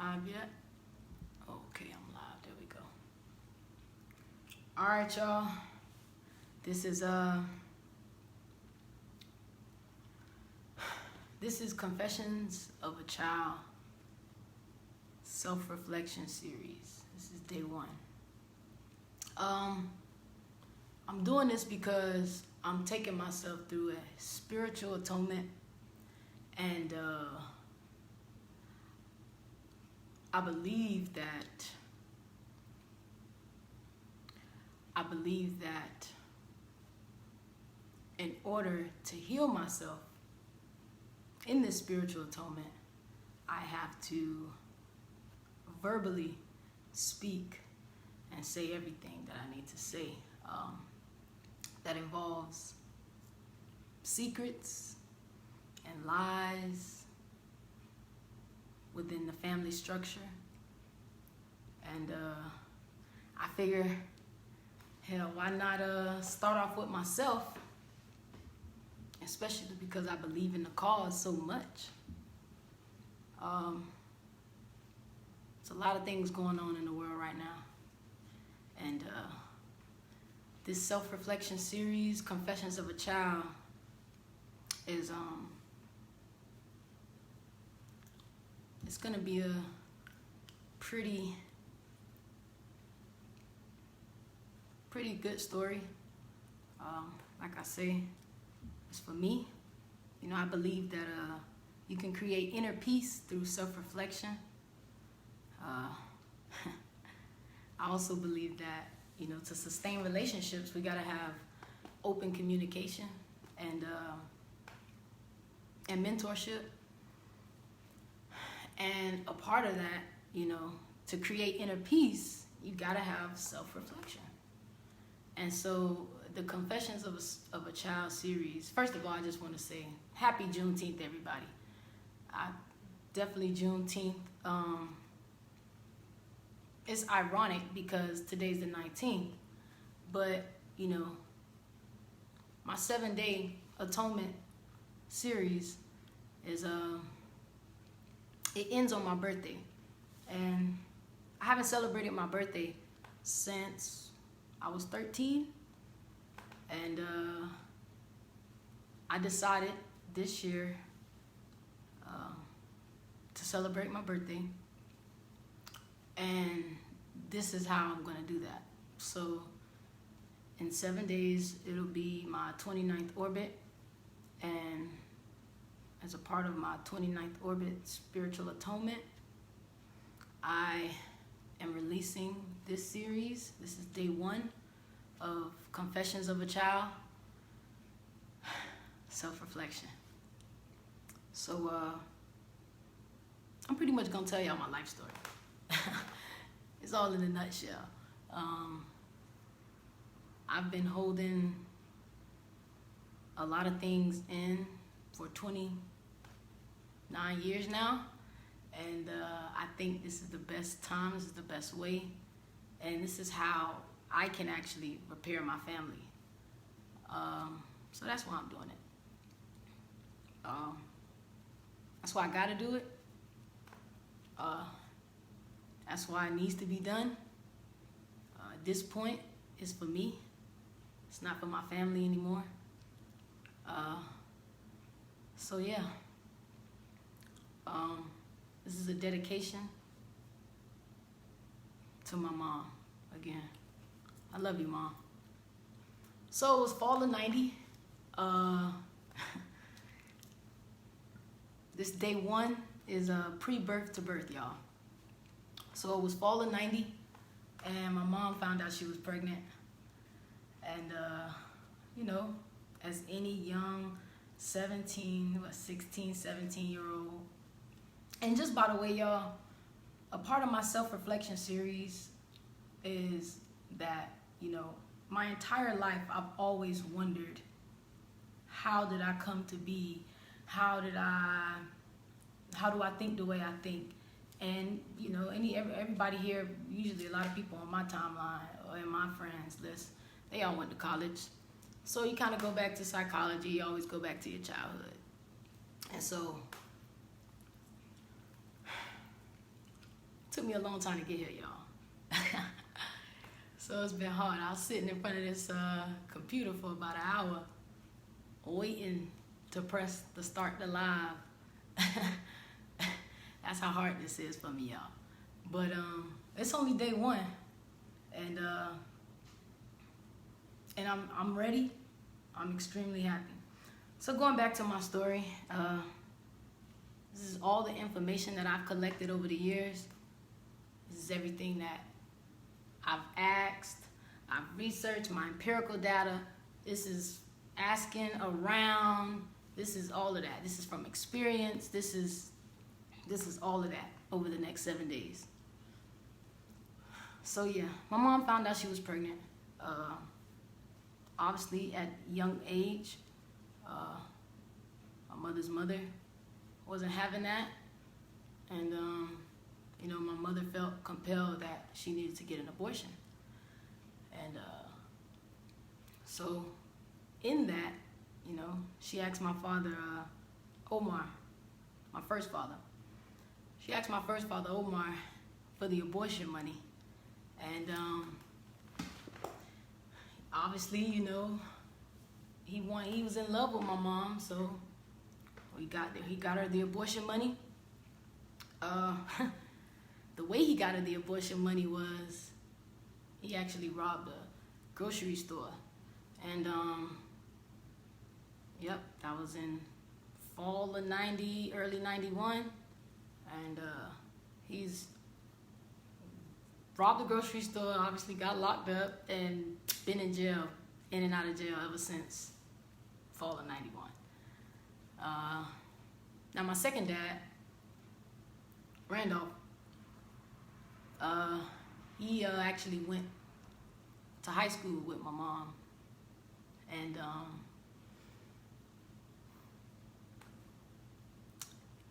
Live yet? Okay, I'm live. There we go. All right, y'all. This is Confessions of a Child Self-Reflection Series. This is day 1. I'm doing this because I'm taking myself through a spiritual atonement, and I believe that in order to heal myself in this spiritual atonement, I have to verbally speak and say everything that I need to say. That involves secrets and lies within the family structure. And I figure, hell, why not start off with myself, especially because I believe in the cause so much. There's a lot of things going on in the world right now. And this self-reflection series, Confessions of a Child, is it's gonna be a pretty good story. Like I say, it's for me. You know, I believe that you can create inner peace through self-reflection. I also believe that, you know, to sustain relationships, we gotta have open communication and mentorship. And a part of that, you know, to create inner peace, you gotta have self-reflection. And so the Confessions of a Child series, first of all, I just want to say happy Juneteenth, everybody. Definitely Juneteenth. It's ironic because today's the 19th, but, you know, my 7-day atonement series is, it ends on my birthday. And I haven't celebrated my birthday since I was 13. And I decided this year to celebrate my birthday. And this is how I'm gonna do that. So in 7 days, it'll be my 29th orbit. And as a part of my 29th orbit spiritual atonement, I am releasing this series. This is day 1 of Confessions of a Child Self-Reflection. So I'm pretty much gonna tell y'all my life story. It's all in a nutshell. I've been holding a lot of things in for 29 years now, and I think this is the best time, this is the best way, and this is how I can actually repair my family. So that's why I'm doing it. That's why I gotta do it. That's why it needs to be done. At this point, it's for me. It's not for my family anymore. So yeah. This is a dedication to my mom again. I love you, Mom. So it was fall of 90. This day 1 is pre-birth to birth, y'all. So it was fall of 90, and my mom found out she was pregnant. And, you know, as any young 16, 17-year-old. And just by the way, y'all, a part of my self-reflection series is that, you know, my entire life I've always wondered, how did I come to be? How do I think the way I think? And, you know, everybody here, usually a lot of people on my timeline or in my friends list, they all went to college. So you kind of go back to psychology, you always go back to your childhood. And so took me a long time to get here, y'all. So it's been hard. I was sitting in front of this computer for about an hour waiting to press the start the live. That's how hard this is for me, y'all. But it's only day one, and I'm ready. I'm extremely happy. So going back to my story, this is all the information that I've collected over the years. This is everything that I've asked, I've researched, my empirical data. This is asking around. This is all of that. This is from experience. This is all of that over the next 7 days. So yeah, my mom found out she was pregnant. Obviously at a young age. My mother's mother wasn't having that. And my mother felt compelled that she needed to get an abortion. And so in that, she asked my father, Omar, my first father. She asked my first father, Omar, for the abortion money. And obviously, he was in love with my mom, so he got her the abortion money. The way he got her the abortion money was he actually robbed a grocery store. And that was in fall of 90, early 91. And he's robbed the grocery store, obviously got locked up, and been in jail, in and out of jail ever since fall of 91. Now my second dad, Randolph, he actually went to high school with my mom, and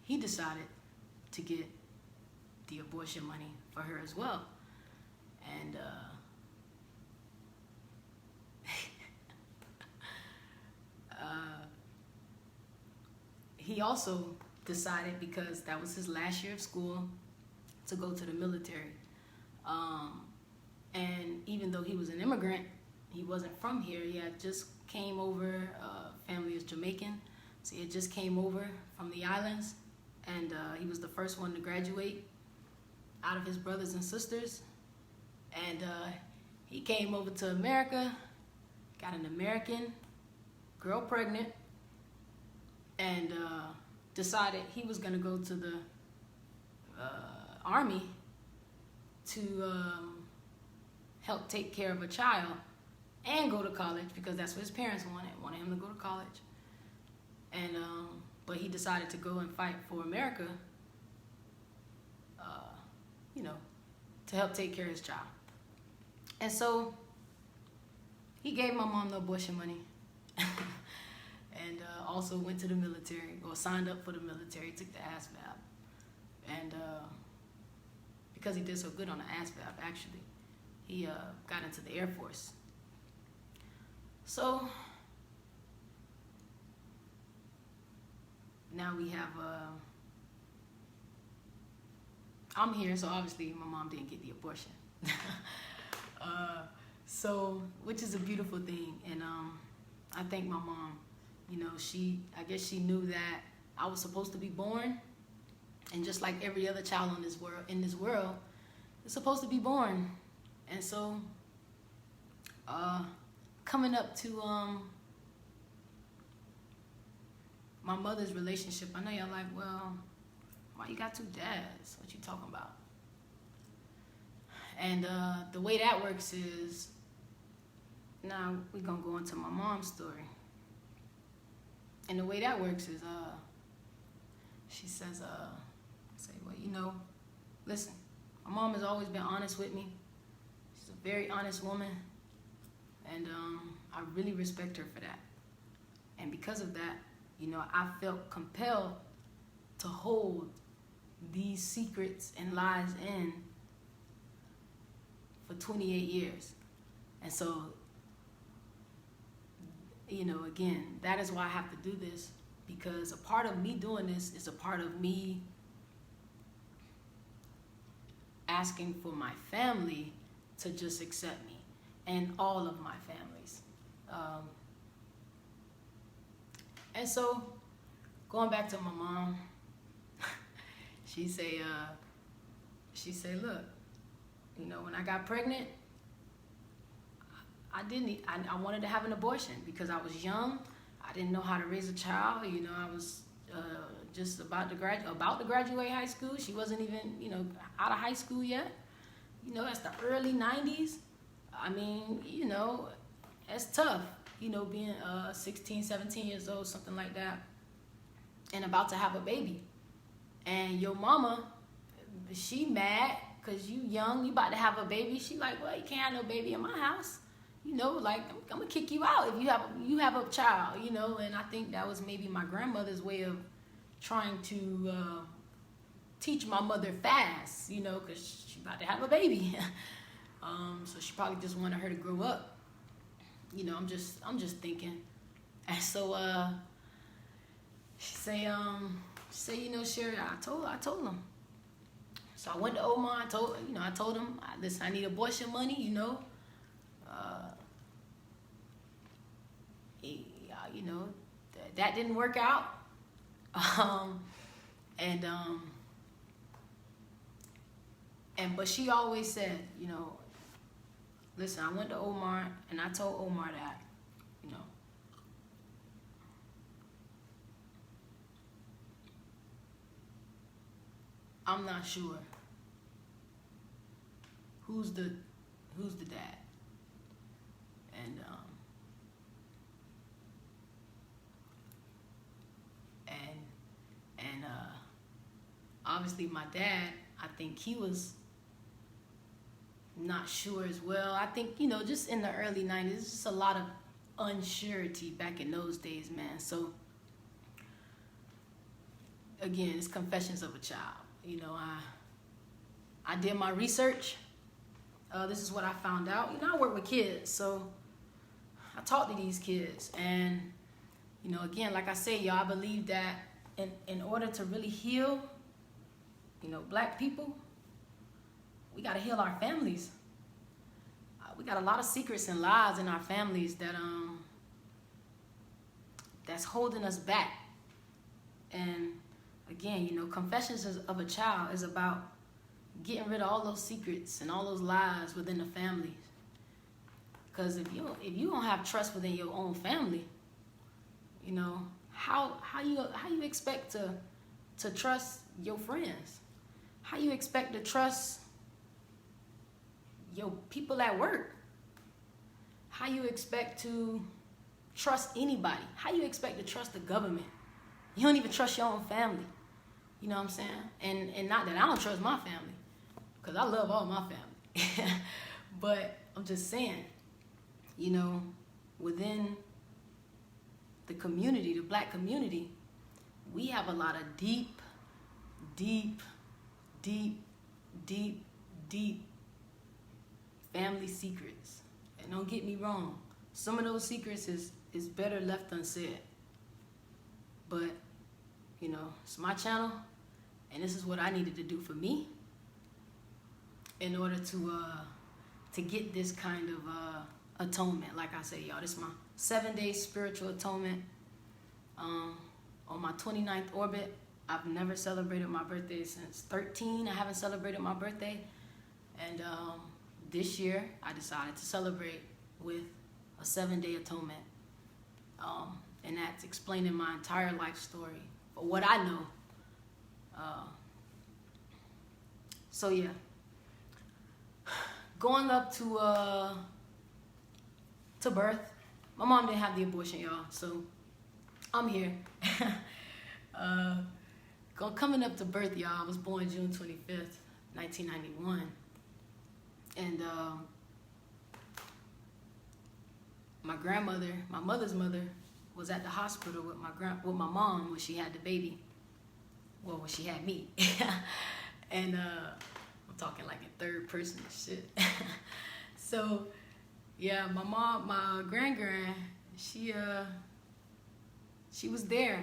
he decided to get the abortion money for her as well. And he also decided, because that was his last year of school, to go to the military. And even though he was an immigrant, he wasn't from here. He had just came over, family is Jamaican, so he had just came over from the islands, and he was the first one to graduate out of his brothers and sisters. And he came over to America, got an American girl pregnant, and decided he was gonna go to the army to help take care of a child and go to college, because that's what his parents wanted him to go to college. And but he decided to go and fight for America, to help take care of his child. And so he gave my mom the abortion money, and also went to the military, or signed up for the military, took the ASVAB. And because he did so good on the ASVAB, actually, he got into the Air Force. So now we have, I'm here, so obviously my mom didn't get the abortion. So, which is a beautiful thing. And I thank my mom. I guess she knew that I was supposed to be born, and just like every other child in this world is supposed to be born. And so coming up to my mother's relationship, I know y'all like, well, why you got two dads? What you talking about? And the way that works is, now we're gonna go into my mom's story. And the way that works is, she says, well, listen, my mom has always been honest with me. She's a very honest woman, and I really respect her for that. And because of that, I felt compelled to hold these secrets and lies in for 28 years. And so, again, that is why I have to do this, because a part of me doing this is a part of me asking for my family to just accept me and all of my families. And so, going back to my mom, she say, look, you know, when I got pregnant, I wanted to have an abortion because I was young. I didn't know how to raise a child. You know, I was just about to graduate high school. She wasn't even, you know, out of high school yet. You know, that's the early 90s. I mean, you know, it's tough, you know, being 16, 17 years old, something like that, and about to have a baby. And your mama, she mad because you young, you about to have a baby. She like, well, you can't have no baby in my house. You know, like, I'm gonna kick you out if you have a child, you know. And I think that was maybe my grandmother's way of trying to teach my mother fast, you know, because she about to have a baby. So she probably just wanted her to grow up. You know, I'm just thinking. And so she say, you know, Sherry, I told him. So I went to Omar. I told him, listen, I need abortion money, you know. You know, that didn't work out. But she always said, you know, listen, I went to Omar and I told Omar that, you know, I'm not sure who's the dad. And obviously my dad, I think he was not sure as well. I think, you know, just in the early 90s, there's just a lot of unsurety back in those days, man. So again, it's Confessions of a Child. You know, I did my research. This is what I found out. You know, I work with kids, so I talk to these kids. And, you know, again, like I say, y'all, I believe that in order to really heal, you know, black people, we got to heal our families. We got a lot of secrets and lies in our families that that's holding us back. And again, you know, Confessions of a Child is about getting rid of all those secrets and all those lies within the families. Because if you don't have trust within your own family, you know, how you expect to trust your friends? How you expect to trust your people at work? How you expect to trust anybody? How you expect to trust the government? You don't even trust your own family. You know what I'm saying? And not that I don't trust my family, because I love all my family. But I'm just saying, you know, within the community, the black community, we have a lot of deep family secrets. And don't get me wrong, some of those secrets is better left unsaid. But, you know, it's my channel, and this is what I needed to do for me in order to get this kind of atonement. Like I say, y'all, this is my 7-day spiritual atonement. On my 29th orbit, I've never celebrated my birthday since 13. I haven't celebrated my birthday. And this year, I decided to celebrate with a 7-day atonement. And that's explaining my entire life story, for what I know. So yeah, going up to birth, my mom didn't have the abortion, y'all, so I'm here. Coming up to birth, y'all, I was born June 25th, 1991. And my grandmother, my mother's mother, was at the hospital with my mom when she had the baby. Well, when she had me. And I'm talking like in third person and shit. So yeah, my grand, she was there,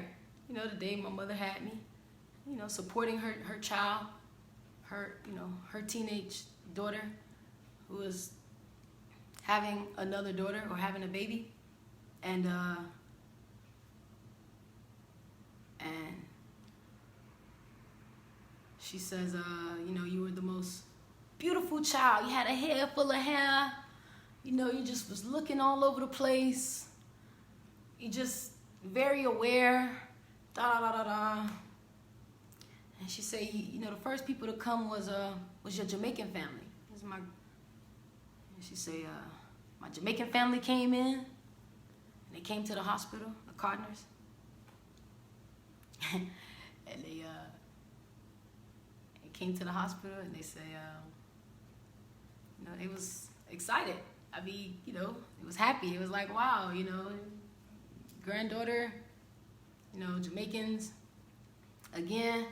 you know, the day my mother had me, you know, supporting her child, her teenage daughter who was having another daughter or having a baby, and she says, you were the most beautiful child. You had a head full of hair. You just was looking all over the place. You just very aware. Da da da da da. And she said, the first people to come was your Jamaican family. And she said, my Jamaican family came in, and they came to the hospital, the Cardinals, and they came to the hospital, and they say, they was excited. I mean, it was happy. It was like, wow, granddaughter, Jamaicans. Again,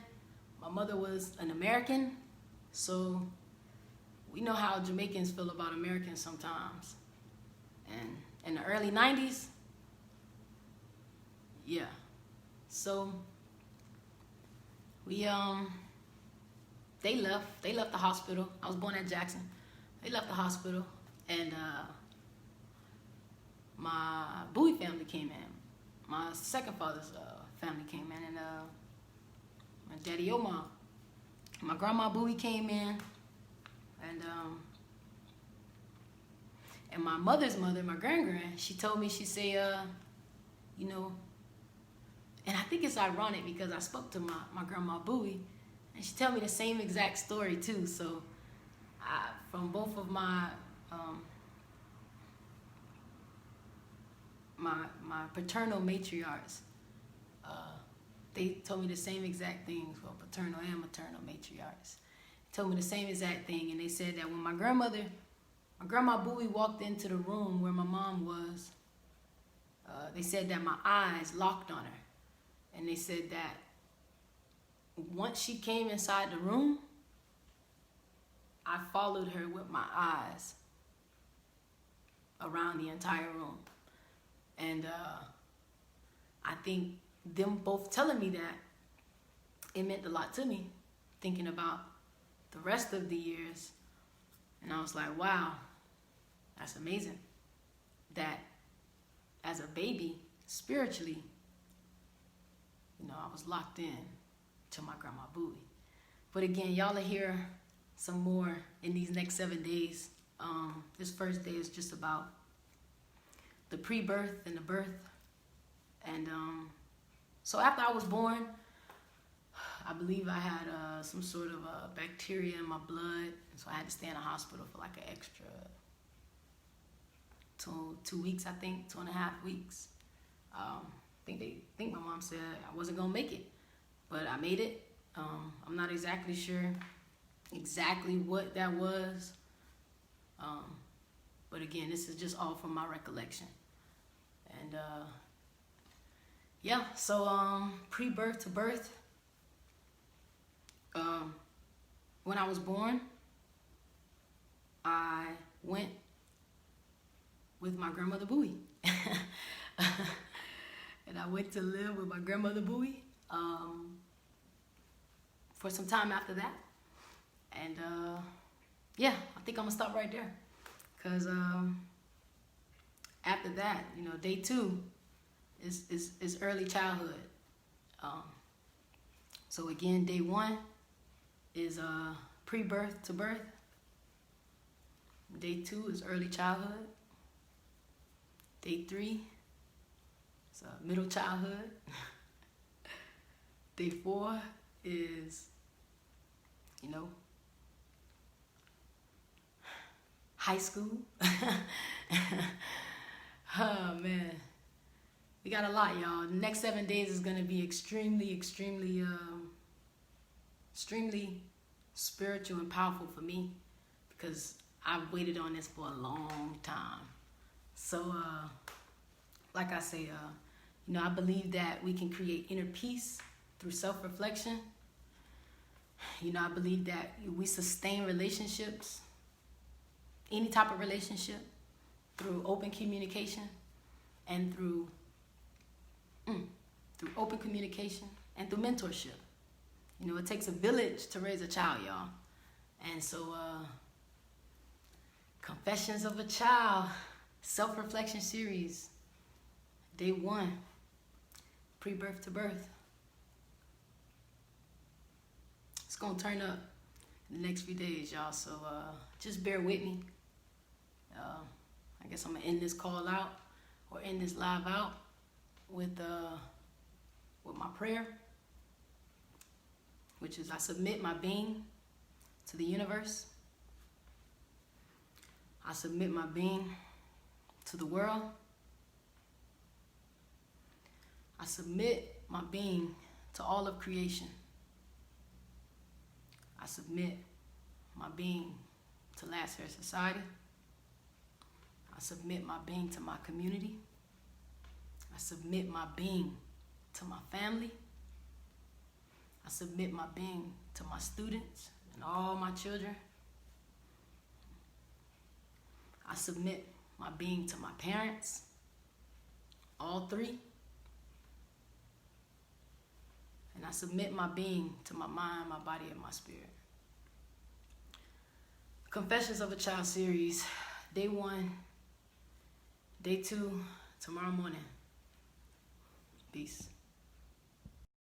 my mother was an American, so we know how Jamaicans feel about Americans sometimes. And in the early 90s, yeah. So we they left the hospital. I was born at Jackson. They left the hospital, and my Bowie family came in. My second father's family came in, and my daddy Omar, my grandma Bowie came in, and my mother's mother, my grand, she told me, she said, and I think it's ironic because I spoke to my grandma Bowie, and she told me the same exact story too. So from both of my paternal matriarchs, they told me the same exact things. Well, paternal and maternal matriarchs told me the same exact thing, and they said that when my grandma Bowie walked into the room where my mom was, they said that my eyes locked on her, and they said that once she came inside the room, I followed her with my eyes around the entire room. And I think them both telling me that, it meant a lot to me, thinking about the rest of the years. And I was like, wow, that's amazing. That as a baby, spiritually, I was locked in to my grandma Bowie. But again, y'all will hear some more in these next 7 days. This first day is just about the pre-birth and the birth. And so after I was born, I believe I had some sort of bacteria in my blood. So I had to stay in the hospital for like an extra 2 weeks, I think, 2.5 weeks. I think my mom said I wasn't gonna make it, but I made it. I'm not exactly sure exactly what that was. But again, this is just all from my recollection. And yeah, so pre-birth to birth, when I was born, I went with my grandmother Bowie. And I went to live with my grandmother Bowie for some time after that. And yeah, I think I'm gonna stop right there, because after that, day 2 is early childhood. So again, day 1 is pre-birth to birth. Day 2 is early childhood. Day 3 is middle childhood. Day 4 is, high school. Oh man, we got a lot, y'all. The next 7 days is gonna be extremely spiritual and powerful for me, because I've waited on this for a long time. So like I say, I believe that we can create inner peace through self-reflection. I believe that we sustain relationships, any type of relationship, through open communication and through open communication and through mentorship. It takes a village to raise a child, y'all. And so, Confessions of a Child, self-reflection series, day 1, pre-birth to birth. It's gonna turn up in the next few days, y'all. So just bear with me. I guess I'm gonna end this call out or end this live out with my prayer, which is I submit my being to the universe. I submit my being to the world. I submit my being to all of creation. I submit my being to Last Hair Society. I submit my being to my community. I submit my being to my family. I submit my being to my students and all my children. I submit my being to my parents, all 3. And I submit my being to my mind, my body, and my spirit. Confessions of a Child series, day 1, day 2, tomorrow morning. Peace.